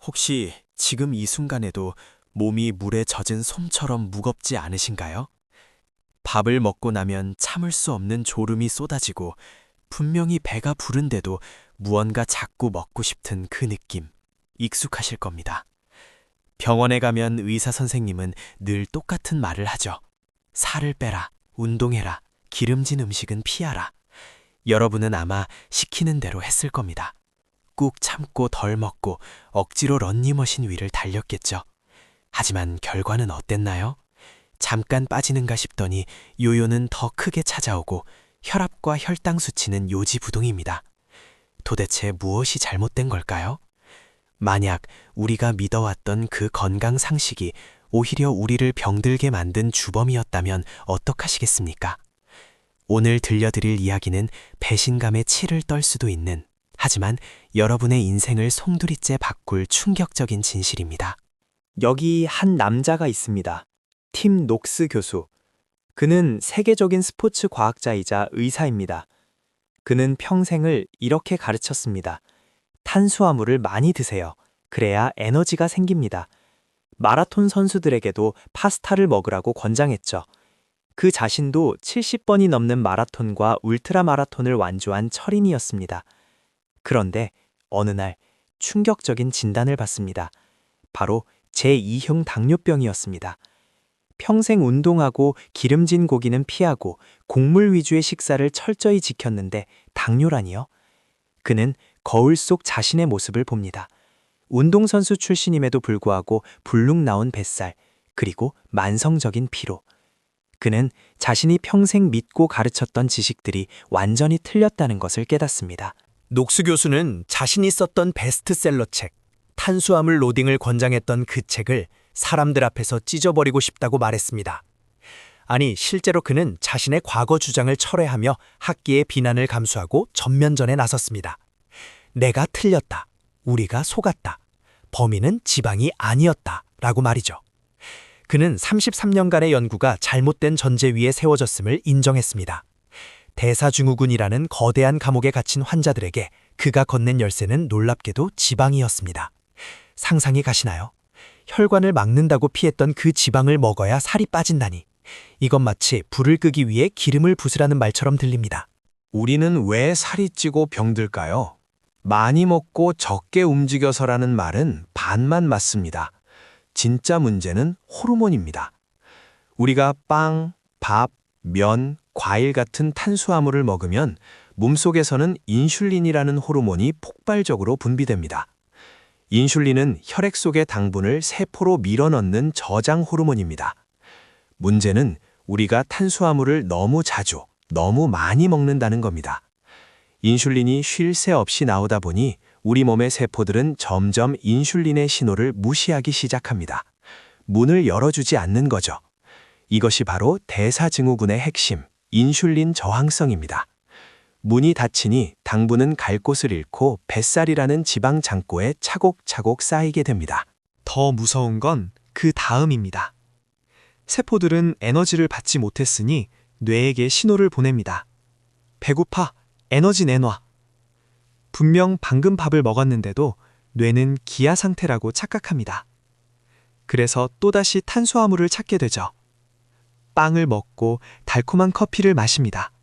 혹시 지금 이 순간에도 몸이 물에 젖은 솜처럼 무겁지 않으신가요? 밥을 먹고 나면 참을 수 없는 졸음이 쏟아지고 분명히 배가 부른데도 무언가 자꾸 먹고 싶은 그 느낌, 익숙하실 겁니다. 병원에 가면 의사 선생님은 늘 똑같은 말을 하죠. 살을 빼라, 운동해라, 기름진 음식은 피하라. 여러분은 아마 시키는 대로 했을 겁니다. 꾹 참고 덜 먹고 억지로 런닝머신 위를 달렸겠죠. 하지만 결과는 어땠나요? 잠깐 빠지는가 싶더니 요요는 더 크게 찾아오고 혈압과 혈당 수치는 요지부동입니다. 도대체 무엇이 잘못된 걸까요? 만약 우리가 믿어왔던 그 건강 상식이 오히려 우리를 병들게 만든 주범이었다면 어떡하시겠습니까? 오늘 들려드릴 이야기는 배신감에 치를 떨 수도 있는, 하지만 여러분의 인생을 송두리째 바꿀 충격적인 진실입니다. 여기 한 남자가 있습니다. 팀 녹스 교수. 그는 세계적인 스포츠 과학자이자 의사입니다. 그는 평생을 이렇게 가르쳤습니다. 탄수화물을 많이 드세요. 그래야 에너지가 생깁니다. 마라톤 선수들에게도 파스타를 먹으라고 권장했죠. 그 자신도 70번이 넘는 마라톤과 울트라 마라톤을 완주한 철인이었습니다. 그런데 어느 날 충격적인 진단을 받습니다. 바로 제2형 당뇨병이었습니다. 평생 운동하고 기름진 고기는 피하고 곡물 위주의 식사를 철저히 지켰는데 당뇨라니요? 그는 거울 속 자신의 모습을 봅니다. 운동선수 출신임에도 불구하고 불룩 나온 뱃살, 그리고 만성적인 피로. 그는 자신이 평생 믿고 가르쳤던 지식들이 완전히 틀렸다는 것을 깨닫습니다. 녹수 교수는 자신이 썼던 베스트셀러 책, 탄수화물 로딩을 권장했던 그 책을 사람들 앞에서 찢어버리고 싶다고 말했습니다. 아니, 실제로 그는 자신의 과거 주장을 철회하며 학계의 비난을 감수하고 전면전에 나섰습니다. 내가 틀렸다. 우리가 속았다. 범인은 지방이 아니었다. 라고 말이죠. 그는 33년간의 연구가 잘못된 전제 위에 세워졌음을 인정했습니다. 대사증후군이라는 거대한 감옥에 갇힌 환자들에게 그가 건넨 열쇠는 놀랍게도 지방이었습니다. 상상이 가시나요? 혈관을 막는다고 피했던 그 지방을 먹어야 살이 빠진다니. 이건 마치 불을 끄기 위해 기름을 부으라는 말처럼 들립니다. 우리는 왜 살이 찌고 병들까요? 많이 먹고 적게 움직여서라는 말은 반만 맞습니다. 진짜 문제는 호르몬입니다. 우리가 빵, 밥, 면, 과일 같은 탄수화물을 먹으면 몸속에서는 인슐린이라는 호르몬이 폭발적으로 분비됩니다. 인슐린은 혈액 속의 당분을 세포로 밀어넣는 저장 호르몬입니다. 문제는 우리가 탄수화물을 너무 자주, 너무 많이 먹는다는 겁니다. 인슐린이 쉴 새 없이 나오다 보니 우리 몸의 세포들은 점점 인슐린의 신호를 무시하기 시작합니다. 문을 열어주지 않는 거죠. 이것이 바로 대사증후군의 핵심, 인슐린 저항성입니다. 문이 닫히니 당분은 갈 곳을 잃고 뱃살이라는 지방 창고에 차곡차곡 쌓이게 됩니다. 더 무서운 건 그 다음입니다. 세포들은 에너지를 받지 못했으니 뇌에게 신호를 보냅니다. 배고파, 에너지 내놔. 분명 방금 밥을 먹었는데도 뇌는 기아 상태라고 착각합니다. 그래서 또다시 탄수화물을 찾게 되죠. 빵을 먹고 달콤한 커피를 마십니다.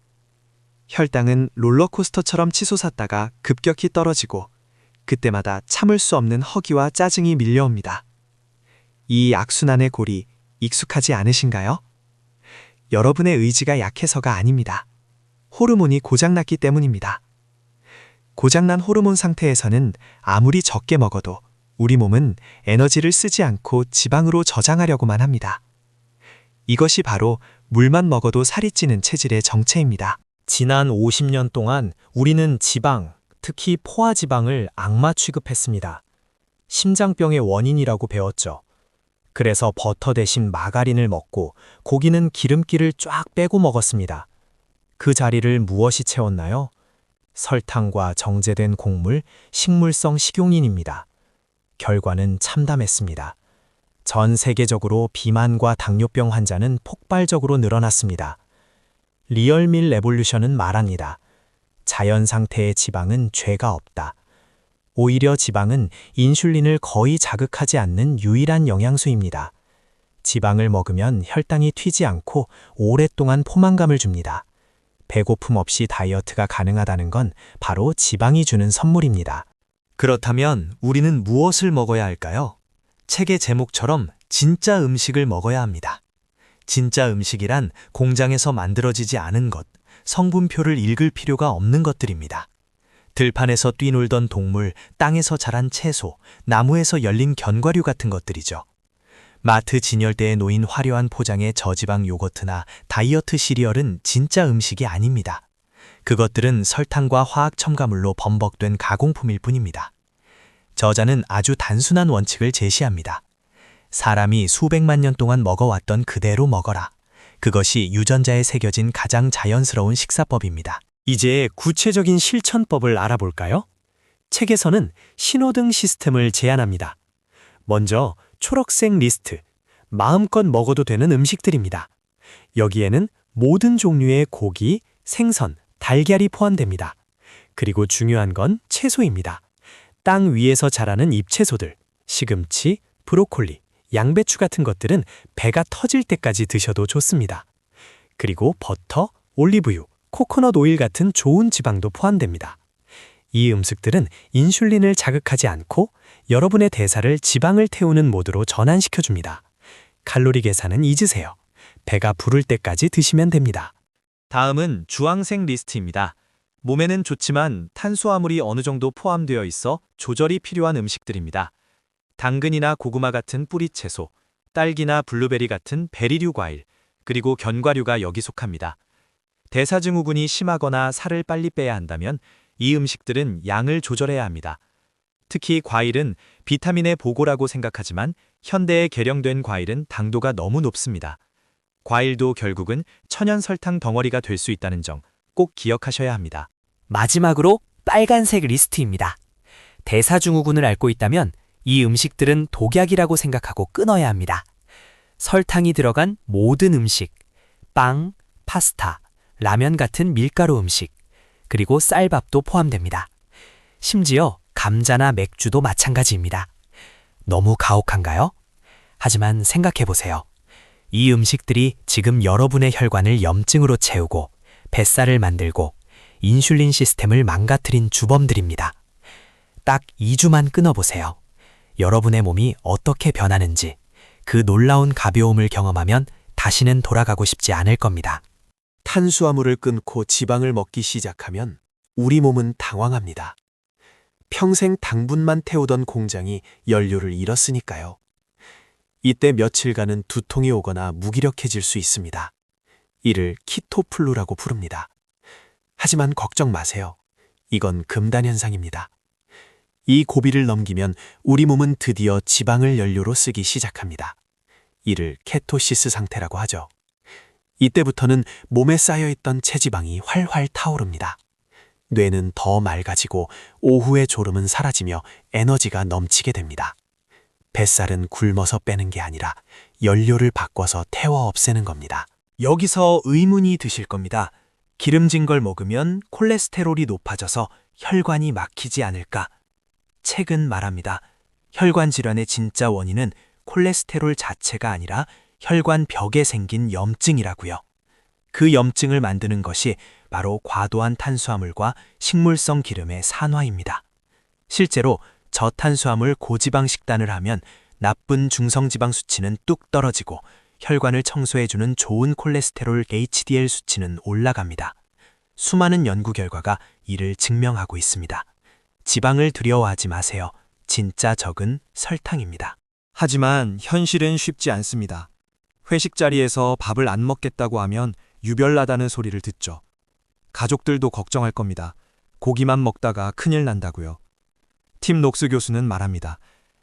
혈당은 롤러코스터처럼 치솟았다가 급격히 떨어지고 그때마다 참을 수 없는 허기와 짜증이 밀려옵니다. 이 악순환의 골이 익숙하지 않으신가요? 여러분의 의지가 약해서가 아닙니다. 호르몬이 고장났기 때문입니다. 고장난 호르몬 상태에서는 아무리 적게 먹어도 우리 몸은 에너지를 쓰지 않고 지방으로 저장하려고만 합니다. 이것이 바로 물만 먹어도 살이 찌는 체질의 정체입니다. 지난 50년 동안 우리는 지방, 특히 포화지방을 악마 취급했습니다. 심장병의 원인이라고 배웠죠. 그래서 버터 대신 마가린을 먹고 고기는 기름기를 쫙 빼고 먹었습니다. 그 자리를 무엇이 채웠나요? 설탕과 정제된 곡물, 식물성 식용인입니다. 결과는 참담했습니다. 전 세계적으로 비만과 당뇨병 환자는 폭발적으로 늘어났습니다. 리얼밀 레볼루션은 말합니다. 자연 상태의 지방은 죄가 없다. 오히려 지방은 인슐린을 거의 자극하지 않는 유일한 영양소입니다. 지방을 먹으면 혈당이 튀지 않고 오랫동안 포만감을 줍니다. 배고픔 없이 다이어트가 가능하다는 건 바로 지방이 주는 선물입니다. 그렇다면 우리는 무엇을 먹어야 할까요? 책의 제목처럼 진짜 음식을 먹어야 합니다. 진짜 음식이란 공장에서 만들어지지 않은 것, 성분표를 읽을 필요가 없는 것들입니다. 들판에서 뛰놀던 동물, 땅에서 자란 채소, 나무에서 열린 견과류 같은 것들이죠. 마트 진열대에 놓인 화려한 포장의 저지방 요거트나 다이어트 시리얼은 진짜 음식이 아닙니다. 그것들은 설탕과 화학 첨가물로 범벅된 가공품일 뿐입니다. 저자는 아주 단순한 원칙을 제시합니다. 사람이 수백만 년 동안 먹어왔던 그대로 먹어라. 그것이 유전자에 새겨진 가장 자연스러운 식사법입니다. 이제 구체적인 실천법을 알아볼까요? 책에서는 신호등 시스템을 제안합니다. 먼저 초록색 리스트, 마음껏 먹어도 되는 음식들입니다. 여기에는 모든 종류의 고기, 생선, 달걀이 포함됩니다. 그리고 중요한 건 채소입니다. 땅 위에서 자라는 잎채소들, 시금치, 브로콜리, 양배추 같은 것들은 배가 터질 때까지 드셔도 좋습니다. 그리고 버터, 올리브유, 코코넛 오일 같은 좋은 지방도 포함됩니다. 이 음식들은 인슐린을 자극하지 않고 여러분의 대사를 지방을 태우는 모드로 전환시켜줍니다. 칼로리 계산은 잊으세요. 배가 부를 때까지 드시면 됩니다. 다음은 주황색 리스트입니다. 몸에는 좋지만 탄수화물이 어느 정도 포함되어 있어 조절이 필요한 음식들입니다. 당근이나 고구마 같은 뿌리채소, 딸기나 블루베리 같은 베리류 과일, 그리고 견과류가 여기 속합니다. 대사증후군이 심하거나 살을 빨리 빼야 한다면 이 음식들은 양을 조절해야 합니다. 특히 과일은 비타민의 보고라고 생각하지만 현대에 개량된 과일은 당도가 너무 높습니다. 과일도 결국은 천연 설탕 덩어리가 될 수 있다는 점 꼭 기억하셔야 합니다. 마지막으로 빨간색 리스트입니다. 대사증후군을 앓고 있다면 이 음식들은 독약이라고 생각하고 끊어야 합니다. 설탕이 들어간 모든 음식, 빵, 파스타, 라면 같은 밀가루 음식, 그리고 쌀밥도 포함됩니다. 심지어 감자나 맥주도 마찬가지입니다. 너무 가혹한가요? 하지만 생각해보세요. 이 음식들이 지금 여러분의 혈관을 염증으로 채우고 뱃살을 만들고 인슐린 시스템을 망가뜨린 주범들입니다. 딱 2주만 끊어보세요. 여러분의 몸이 어떻게 변하는지, 그 놀라운 가벼움을 경험하면 다시는 돌아가고 싶지 않을 겁니다. 탄수화물을 끊고 지방을 먹기 시작하면 우리 몸은 당황합니다. 평생 당분만 태우던 공장이 연료를 잃었으니까요. 이때 며칠간은 두통이 오거나 무기력해질 수 있습니다. 이를 키토플루라고 부릅니다. 하지만 걱정 마세요. 이건 금단 현상입니다. 이 고비를 넘기면 우리 몸은 드디어 지방을 연료로 쓰기 시작합니다. 이를 케토시스 상태라고 하죠. 이때부터는 몸에 쌓여있던 체지방이 활활 타오릅니다. 뇌는 더 맑아지고 오후의 졸음은 사라지며 에너지가 넘치게 됩니다. 뱃살은 굶어서 빼는 게 아니라 연료를 바꿔서 태워 없애는 겁니다. 여기서 의문이 드실 겁니다. 기름진 걸 먹으면 콜레스테롤이 높아져서 혈관이 막히지 않을까? 책은 말합니다. 혈관 질환의 진짜 원인은 콜레스테롤 자체가 아니라 혈관 벽에 생긴 염증이라고요. 그 염증을 만드는 것이 바로 과도한 탄수화물과 식물성 기름의 산화입니다. 실제로 저탄수화물 고지방 식단을 하면 나쁜 중성지방 수치는 뚝 떨어지고 혈관을 청소해주는 좋은 콜레스테롤 HDL 수치는 올라갑니다. 수많은 연구 결과가 이를 증명하고 있습니다. 지방을 두려워하지 마세요. 진짜 적은 설탕입니다. 하지만 현실은 쉽지 않습니다. 회식 자리에서 밥을 안 먹겠다고 하면 유별나다는 소리를 듣죠. 가족들도 걱정할 겁니다. 고기만 먹다가 큰일 난다고요. 팀 녹스 교수는 말합니다.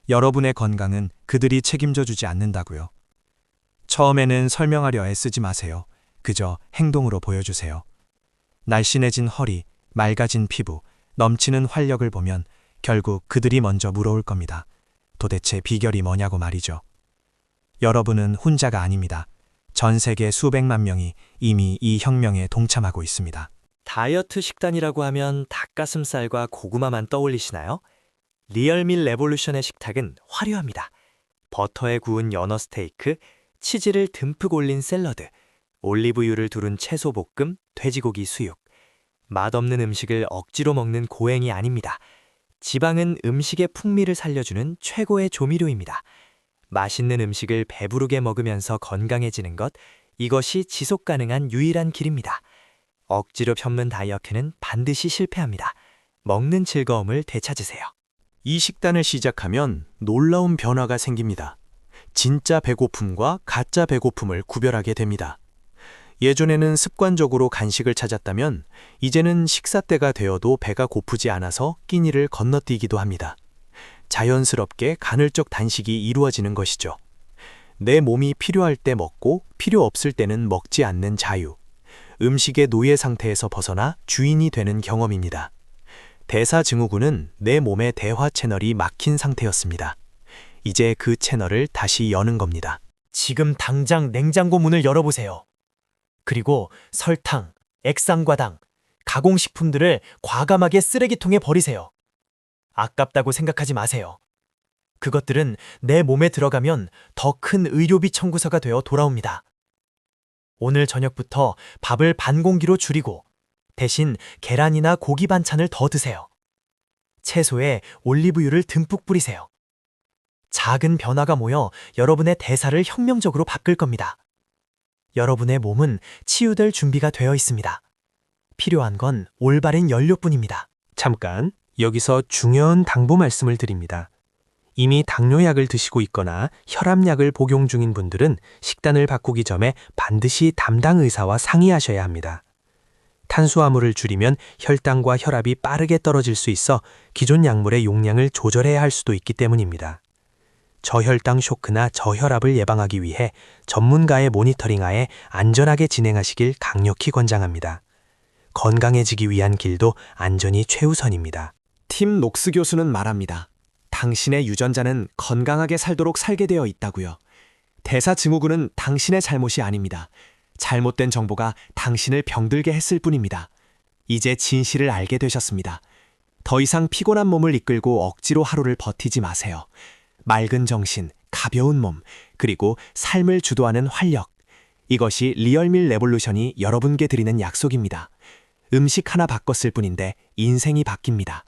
여러분의 건강은 그들이 책임져 주지 않는다고요. 처음에는 설명하려 애쓰지 마세요. 그저 행동으로 보여주세요. 날씬해진 허리, 맑아진 피부, 넘치는 활력을 보면 결국 그들이 먼저 물어올 겁니다. 도대체 비결이 뭐냐고 말이죠. 여러분은 혼자가 아닙니다. 전 세계 수백만 명이 이미 이 혁명에 동참하고 있습니다. 다이어트 식단이라고 하면 닭가슴살과 고구마만 떠올리시나요? 리얼밀 레볼루션의 식탁은 화려합니다. 버터에 구운 연어 스테이크, 치즈를 듬뿍 올린 샐러드, 올리브유를 두른 채소 볶음, 돼지고기 수육. 맛없는 음식을 억지로 먹는 고행이 아닙니다. 지방은 음식의 풍미를 살려주는 최고의 조미료입니다. 맛있는 음식을 배부르게 먹으면서 건강해지는 것, 이것이 지속 가능한 유일한 길입니다. 억지로 펴는 다이어트는 반드시 실패합니다. 먹는 즐거움을 되찾으세요. 이 식단을 시작하면 놀라운 변화가 생깁니다. 진짜 배고픔과 가짜 배고픔을 구별하게 됩니다. 예전에는 습관적으로 간식을 찾았다면 이제는 식사 때가 되어도 배가 고프지 않아서 끼니를 건너뛰기도 합니다. 자연스럽게 간헐적 단식이 이루어지는 것이죠. 내 몸이 필요할 때 먹고 필요 없을 때는 먹지 않는 자유. 음식의 노예 상태에서 벗어나 주인이 되는 경험입니다. 대사증후군은 내 몸의 대화 채널이 막힌 상태였습니다. 이제 그 채널을 다시 여는 겁니다. 지금 당장 냉장고 문을 열어보세요. 그리고 설탕, 액상과당, 가공식품들을 과감하게 쓰레기통에 버리세요. 아깝다고 생각하지 마세요. 그것들은 내 몸에 들어가면 더 큰 의료비 청구서가 되어 돌아옵니다. 오늘 저녁부터 밥을 반 공기로 줄이고 대신 계란이나 고기 반찬을 더 드세요. 채소에 올리브유를 듬뿍 뿌리세요. 작은 변화가 모여 여러분의 대사를 혁명적으로 바꿀 겁니다. 여러분의 몸은 치유될 준비가 되어 있습니다. 필요한 건 올바른 연료뿐입니다. 잠깐, 여기서 중요한 당부 말씀을 드립니다. 이미 당뇨약을 드시고 있거나 혈압약을 복용 중인 분들은 식단을 바꾸기 전에 반드시 담당 의사와 상의하셔야 합니다. 탄수화물을 줄이면 혈당과 혈압이 빠르게 떨어질 수 있어 기존 약물의 용량을 조절해야 할 수도 있기 때문입니다. 저혈당 쇼크나 저혈압을 예방하기 위해 전문가의 모니터링하에 안전하게 진행하시길 강력히 권장합니다. 건강해지기 위한 길도 안전이 최우선입니다. 팀 녹스 교수는 말합니다. 당신의 유전자는 건강하게 살도록 설계 되어 있다고요. 대사증후군은 당신의 잘못이 아닙니다. 잘못된 정보가 당신을 병들게 했을 뿐입니다. 이제 진실을 알게 되셨습니다. 더 이상 피곤한 몸을 이끌고 억지로 하루를 버티지 마세요. 맑은 정신, 가벼운 몸, 그리고 삶을 주도하는 활력. 이것이 리얼밀 레볼루션이 여러분께 드리는 약속입니다. 음식 하나 바꿨을 뿐인데 인생이 바뀝니다.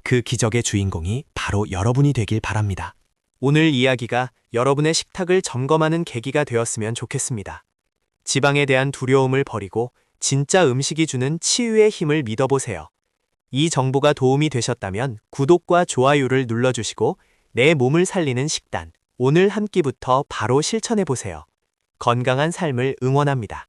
그 기적의 주인공이 바로 여러분이 되길 바랍니다. 오늘 이야기가 여러분의 식탁을 점검하는 계기가 되었으면 좋겠습니다. 지방에 대한 두려움을 버리고 진짜 음식이 주는 치유의 힘을 믿어보세요. 이 정보가 도움이 되셨다면 구독과 좋아요를 눌러주시고 내 몸을 살리는 식단, 오늘 한 끼부터 바로 실천해보세요. 건강한 삶을 응원합니다.